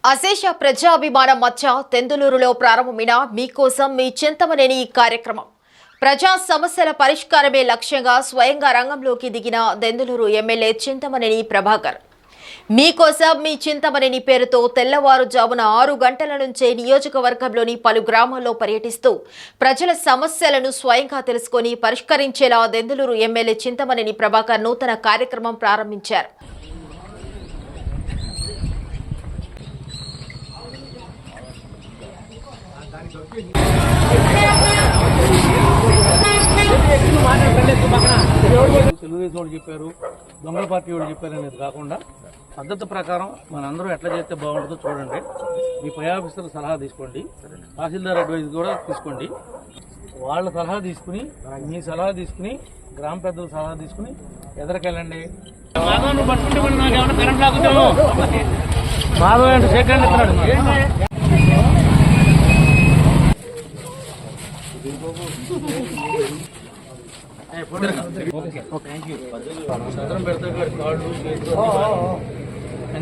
అశేష ప్రజాభిమానం మధ్య తెందులూరులో ప్రారంభమైన మీకోసం మీ చింతమనేని ఈ కార్యక్రమం ప్రజా సమస్యల పరిష్కారమే లక్ష్యంగా స్వయంగా రంగంలోకి దిగిన దెందులూరు ఎమ్మెల్యే చింతమనేని ప్రభాకర్ మీకోసం మీ చింతమనేని పేరుతో తెల్లవారుజామున 6 గంటల నుంచే నియోజకవర్గంలోని పలు గ్రామాల్లో పర్యటిస్తూ ప్రజల సమస్యలను స్వయంగా తెలుసుకొని పరిష్కరించేలా దెందులూరు ఎమ్మెల్యే చింతమనేని ప్రభాకర్ నూతన కార్యక్రమం ప్రారంభించారు. తెలుగుదేశం వాళ్ళు చెప్పారు, దొంగల పార్టీ వాళ్ళు చెప్పారు అనేది కాకుండా పద్ధతి ప్రకారం మనందరూ ఎట్లా చేస్తే బాగుంటుందో చూడండి. మీ పై ఆఫీసర్ సలహా తీసుకోండి, తహసీల్దార్ అడ్వైజ్ కూడా తీసుకోండి. వాళ్ళ సలహా తీసుకుని, మీ సలహా తీసుకుని, గ్రామ పెద్దల సలహా తీసుకుని ఎదరికెళ్ళండి. మాధవ్ పట్టుకుంటే నాకు ఏమైనా కరెంట్ లాగుతాము. మాధవ్ అంటే సేకరణ ఇస్తున్నాడు. సదరం పెడతా కార్డు